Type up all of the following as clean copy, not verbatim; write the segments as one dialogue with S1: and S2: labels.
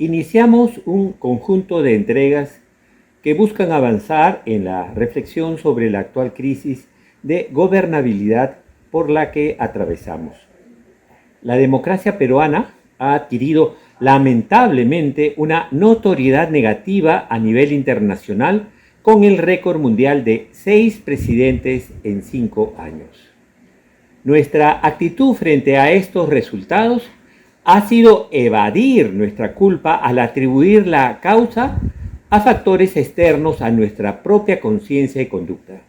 S1: iniciamos un conjunto de entregas que buscan avanzar en la reflexión sobre la actual crisis de gobernabilidad por la que atravesamos. La democracia peruana ha adquirido lamentablemente una notoriedad negativa a nivel internacional con el récord mundial de 6 presidentes en 5 años. Nuestra actitud frente a estos resultados ha sido evadir nuestra culpa al atribuir la causa a factores externos a nuestra propia conciencia y conducta.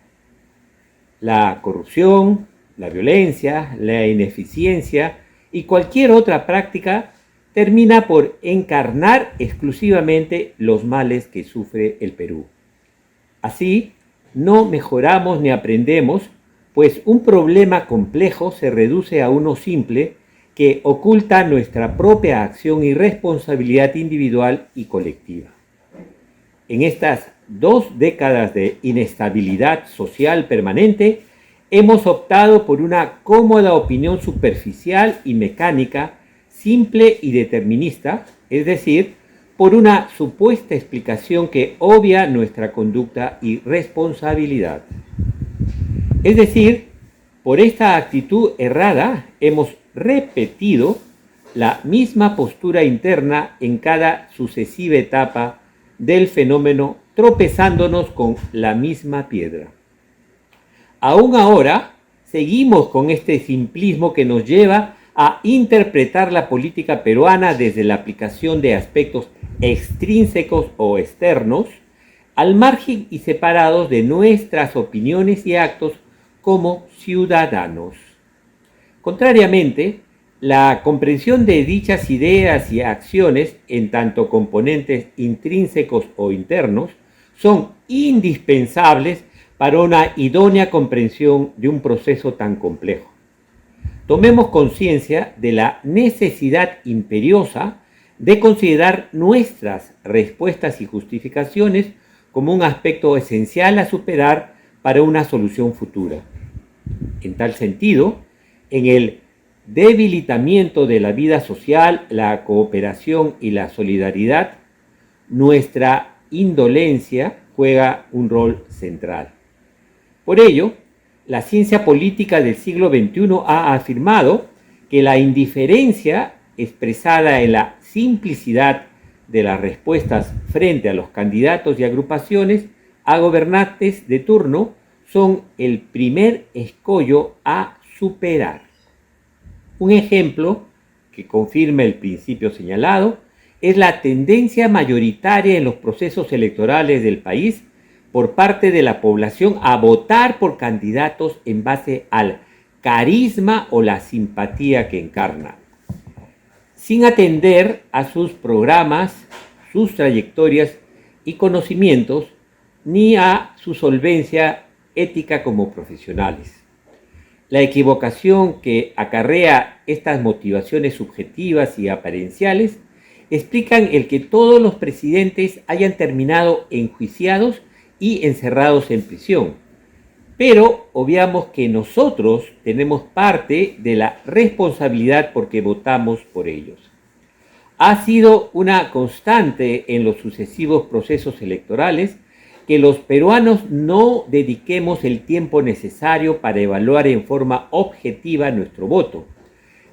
S1: La corrupción, la violencia, la ineficiencia y cualquier otra práctica termina por encarnar exclusivamente los males que sufre el Perú. Así, no mejoramos ni aprendemos, pues un problema complejo se reduce a uno simple que oculta nuestra propia acción y responsabilidad individual y colectiva. En estas 2 décadas de inestabilidad social permanente, hemos optado por una cómoda opinión superficial y mecánica, simple y determinista, es decir, por una supuesta explicación que obvia nuestra conducta y responsabilidad. Es decir, por esta actitud errada hemos repetido la misma postura interna en cada sucesiva etapa del fenómeno, tropezándonos con la misma piedra. Aún ahora seguimos con este simplismo que nos lleva a interpretar la política peruana desde la aplicación de aspectos extrínsecos o externos, al margen y separados de nuestras opiniones y actos como ciudadanos. Contrariamente, la comprensión de dichas ideas y acciones en tanto componentes intrínsecos o internos son indispensables para una idónea comprensión de un proceso tan complejo. Tomemos conciencia de la necesidad imperiosa de considerar nuestras respuestas y justificaciones como un aspecto esencial a superar para una solución futura. En tal sentido, en el debilitamiento de la vida social, la cooperación y la solidaridad, nuestra indolencia juega un rol central. Por ello, la ciencia política del siglo XXI ha afirmado que la indiferencia expresada en la simplicidad de las respuestas frente a los candidatos y agrupaciones a gobernantes de turno son el primer escollo a superar. Un ejemplo que confirma el principio señalado es la tendencia mayoritaria en los procesos electorales del país por parte de la población a votar por candidatos en base al carisma o la simpatía que encarna, sin atender a sus programas, sus trayectorias y conocimientos, ni a su solvencia ética como profesionales. La equivocación que acarrea estas motivaciones subjetivas y aparienciales explican el que todos los presidentes hayan terminado enjuiciados y encerrados en prisión. Pero obviamos que nosotros tenemos parte de la responsabilidad porque votamos por ellos. Ha sido una constante en los sucesivos procesos electorales que los peruanos no dediquemos el tiempo necesario para evaluar en forma objetiva nuestro voto.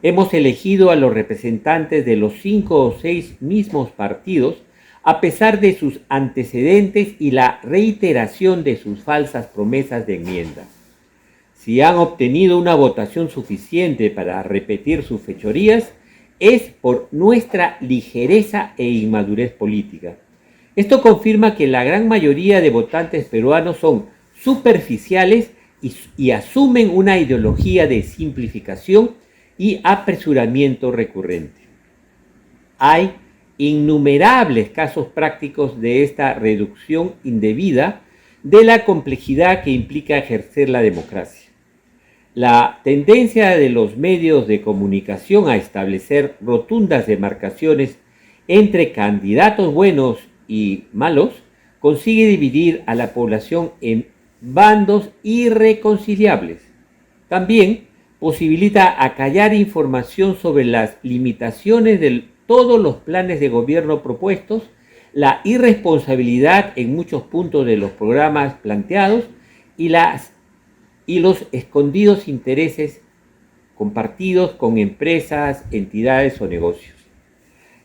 S1: Hemos elegido a los representantes de los 5 o 6 mismos partidos a pesar de sus antecedentes y la reiteración de sus falsas promesas de enmienda. Si han obtenido una votación suficiente para repetir sus fechorías, es por nuestra ligereza e inmadurez política. Esto confirma que la gran mayoría de votantes peruanos son superficiales y asumen una ideología de simplificación y apresuramiento recurrente. Hay innumerables casos prácticos de esta reducción indebida de la complejidad que implica ejercer la democracia. La tendencia de los medios de comunicación a establecer rotundas demarcaciones entre candidatos buenos y malos consigue dividir a la población en bandos irreconciliables. También posibilita acallar información sobre las limitaciones del todos los planes de gobierno propuestos, la irresponsabilidad en muchos puntos de los programas planteados y los escondidos intereses compartidos con empresas, entidades o negocios.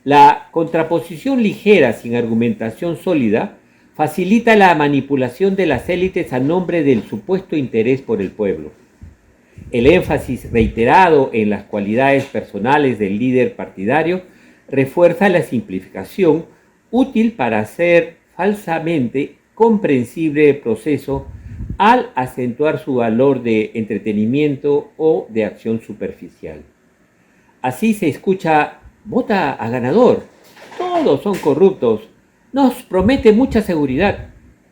S1: La contraposición ligera sin argumentación sólida facilita la manipulación de las élites a nombre del supuesto interés por el pueblo. El énfasis reiterado en las cualidades personales del líder partidario refuerza la simplificación útil para hacer falsamente comprensible el proceso al acentuar su valor de entretenimiento o de acción superficial. Así se escucha: vota a ganador, todos son corruptos, nos promete mucha seguridad,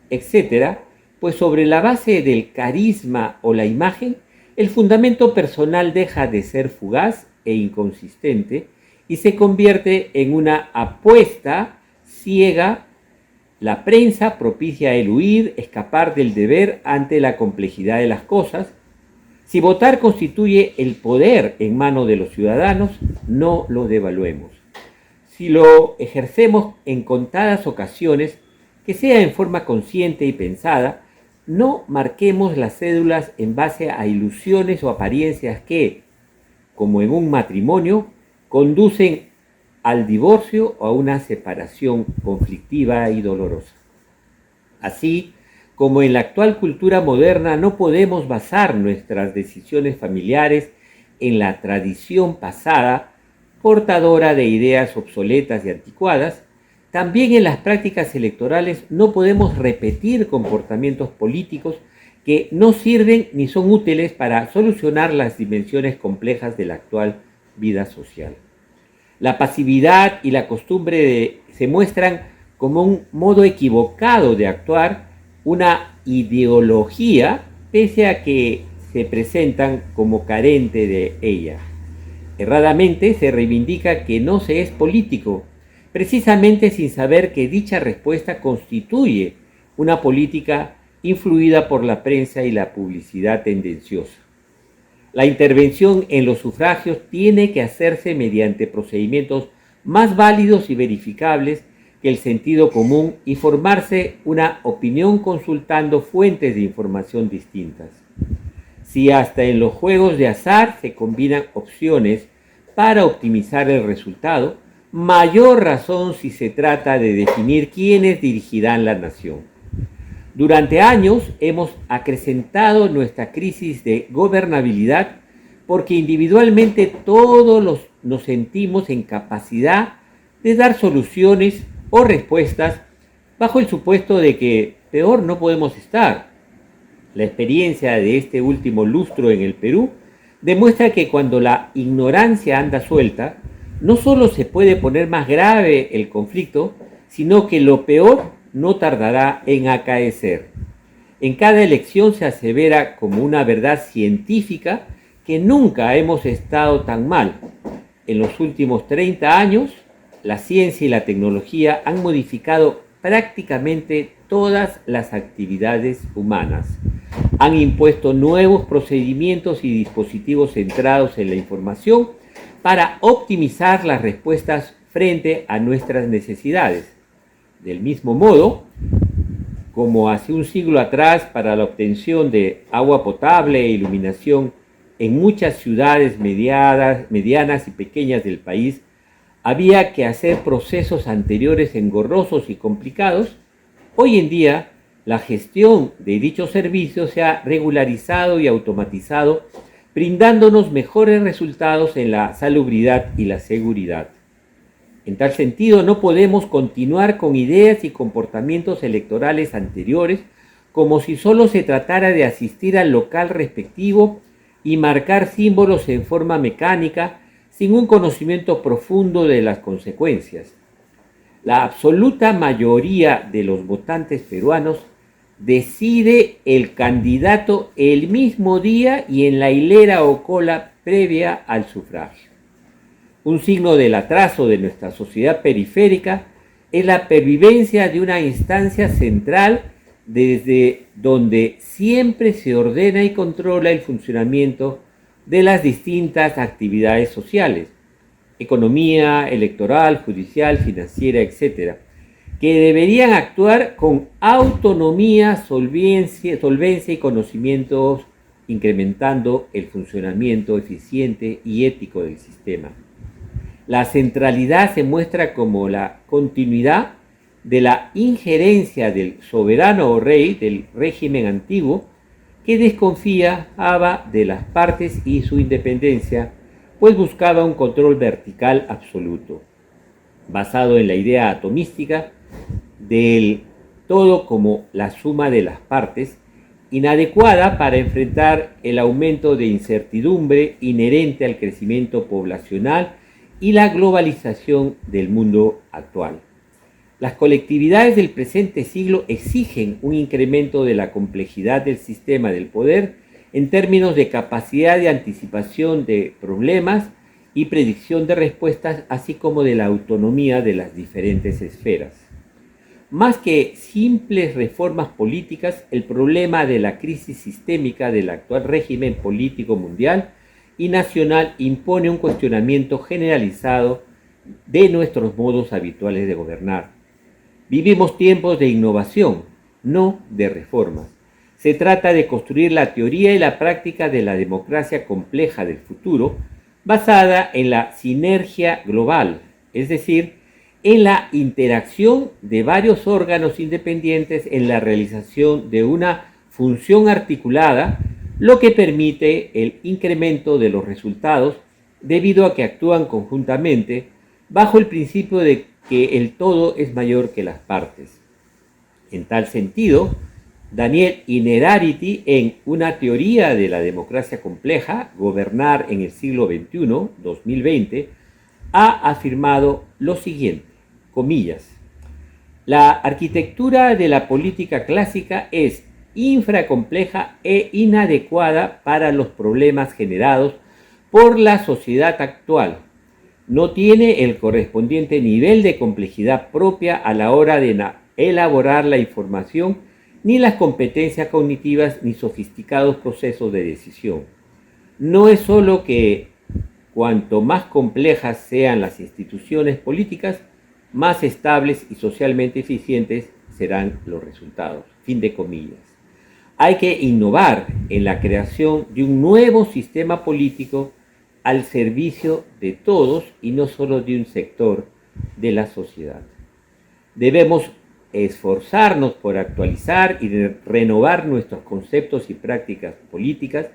S1: etc., pues sobre la base del carisma o la imagen, el fundamento personal deja de ser fugaz e inconsistente y se convierte en una apuesta ciega. La prensa propicia el huir, escapar del deber ante la complejidad de las cosas. Si votar constituye el poder en manos de los ciudadanos, no lo devaluemos. Si lo ejercemos en contadas ocasiones, que sea en forma consciente y pensada, no marquemos las cédulas en base a ilusiones o apariencias que, como en un matrimonio, conducen al divorcio o a una separación conflictiva y dolorosa. Así como en la actual cultura moderna no podemos basar nuestras decisiones familiares en la tradición pasada, portadora de ideas obsoletas y anticuadas, también en las prácticas electorales no podemos repetir comportamientos políticos que no sirven ni son útiles para solucionar las dimensiones complejas de la actual vida social. La pasividad y la costumbre se muestran como un modo equivocado de actuar, una ideología, pese a que se presentan como carente de ella. Erradamente se reivindica que no se es político, precisamente sin saber que dicha respuesta constituye una política influida por la prensa y la publicidad tendenciosa. La intervención en los sufragios tiene que hacerse mediante procedimientos más válidos y verificables que el sentido común y formarse una opinión consultando fuentes de información distintas. Si hasta en los juegos de azar se combinan opciones para optimizar el resultado, mayor razón si se trata de definir quiénes dirigirán la nación. Durante años hemos acrecentado nuestra crisis de gobernabilidad porque individualmente todos nos sentimos en capacidad de dar soluciones o respuestas bajo el supuesto de que peor no podemos estar. La experiencia de este último lustro en el Perú demuestra que cuando la ignorancia anda suelta, no solo se puede poner más grave el conflicto, sino que lo peor no tardará en acaecer. En cada elección se asevera como una verdad científica que nunca hemos estado tan mal. En los últimos 30 años, la ciencia y la tecnología han modificado prácticamente todas las actividades humanas. Han impuesto nuevos procedimientos y dispositivos centrados en la información para optimizar las respuestas frente a nuestras necesidades. Del mismo modo, como hace un siglo atrás para la obtención de agua potable e iluminación en muchas ciudades medianas y pequeñas del país, había que hacer procesos anteriores engorrosos y complicados, hoy en día la gestión de dichos servicios se ha regularizado y automatizado, brindándonos mejores resultados en la salubridad y la seguridad. En tal sentido, no podemos continuar con ideas y comportamientos electorales anteriores como si solo se tratara de asistir al local respectivo y marcar símbolos en forma mecánica sin un conocimiento profundo de las consecuencias. La absoluta mayoría de los votantes peruanos decide el candidato el mismo día y en la hilera o cola previa al sufragio. Un signo del atraso de nuestra sociedad periférica es la pervivencia de una instancia central desde donde siempre se ordena y controla el funcionamiento de las distintas actividades sociales. economía, electoral, judicial, financiera, etcétera, que deberían actuar con autonomía, solvencia y conocimientos, incrementando el funcionamiento eficiente y ético del sistema. La centralidad se muestra como la continuidad de la injerencia del soberano o rey del régimen antiguo, que desconfiaba de las partes y su independencia, pues buscaba un control vertical absoluto, basado en la idea atomística del todo como la suma de las partes, inadecuada para enfrentar el aumento de incertidumbre inherente al crecimiento poblacional y la globalización del mundo actual. Las colectividades del presente siglo exigen un incremento de la complejidad del sistema del poder en términos de capacidad de anticipación de problemas y predicción de respuestas, así como de la autonomía de las diferentes esferas. Más que simples reformas políticas, el problema de la crisis sistémica del actual régimen político mundial y nacional impone un cuestionamiento generalizado de nuestros modos habituales de gobernar. Vivimos tiempos de innovación, no de reformas. Se trata de construir la teoría y la práctica de la democracia compleja del futuro, basada en la sinergia global, es decir, en la interacción de varios órganos independientes en la realización de una función articulada, lo que permite el incremento de los resultados debido a que actúan conjuntamente bajo el principio de que el todo es mayor que las partes. En tal sentido, Daniel Innerarity, en Una teoría de la democracia compleja, Gobernar en el siglo XXI, 2020, ha afirmado lo siguiente, comillas: la arquitectura de la política clásica es infracompleja e inadecuada para los problemas generados por la sociedad actual. No tiene el correspondiente nivel de complejidad propia a la hora de elaborar la información, ni las competencias cognitivas, ni sofisticados procesos de decisión. No es solo que cuanto más complejas sean las instituciones políticas, más estables y socialmente eficientes serán los resultados. Fin de comillas. Hay que innovar en la creación de un nuevo sistema político al servicio de todos y no solo de un sector de la sociedad. Debemos esforzarnos por actualizar y renovar nuestros conceptos y prácticas políticas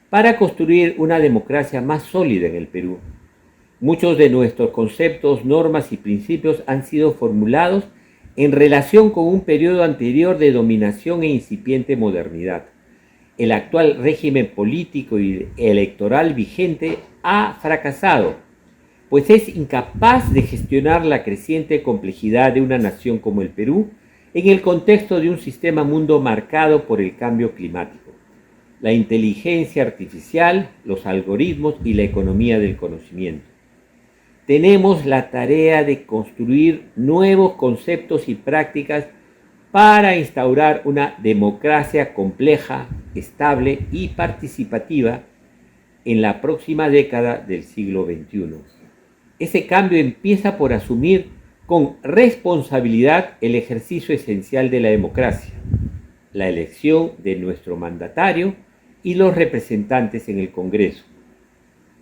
S1: para construir una democracia más sólida en el Perú. Muchos de nuestros conceptos, normas y principios han sido formulados en relación con un periodo anterior de dominación e incipiente modernidad. El actual régimen político y electoral vigente ha fracasado, pues es incapaz de gestionar la creciente complejidad de una nación como el Perú en el contexto de un sistema mundo marcado por el cambio climático, la inteligencia artificial, los algoritmos y la economía del conocimiento. Tenemos la tarea de construir nuevos conceptos y prácticas para instaurar una democracia compleja, estable y participativa en la próxima década del siglo XXI. Ese cambio empieza por asumir con responsabilidad el ejercicio esencial de la democracia, la elección de nuestro mandatario y los representantes en el Congreso.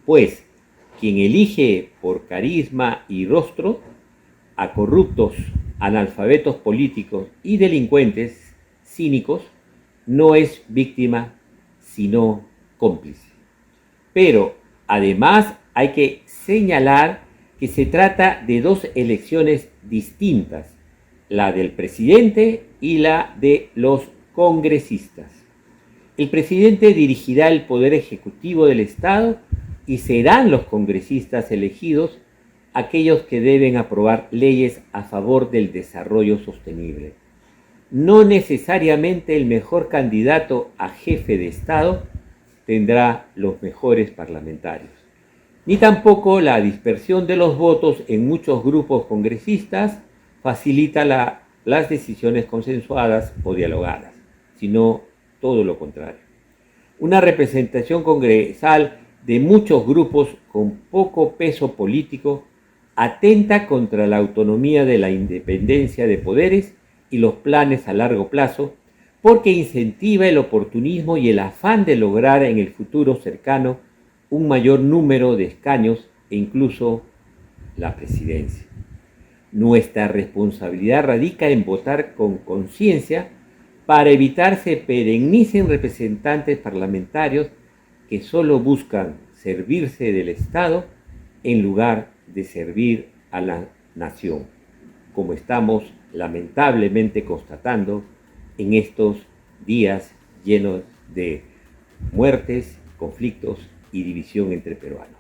S1: Pues quien elige por carisma y rostro a corruptos, analfabetos políticos y delincuentes cínicos no es víctima, sino cómplice. Pero además hay que señalar que se trata de dos elecciones distintas, la del presidente y la de los congresistas. El presidente dirigirá el poder ejecutivo del Estado y serán los congresistas elegidos aquellos que deben aprobar leyes a favor del desarrollo sostenible. No necesariamente el mejor candidato a jefe de Estado tendrá los mejores parlamentarios, ni tampoco la dispersión de los votos en muchos grupos congresistas facilita las decisiones consensuadas o dialogadas, sino todo lo contrario. Una representación congresal de muchos grupos con poco peso político atenta contra la autonomía de la independencia de poderes y los planes a largo plazo, porque incentiva el oportunismo y el afán de lograr en el futuro cercano un mayor número de escaños e incluso la presidencia. Nuestra responsabilidad radica en votar con conciencia para evitar se perennicen representantes parlamentarios que solo buscan servirse del Estado en lugar de servir a la nación, como estamos lamentablemente constatando en estos días llenos de muertes, conflictos y división entre peruanos.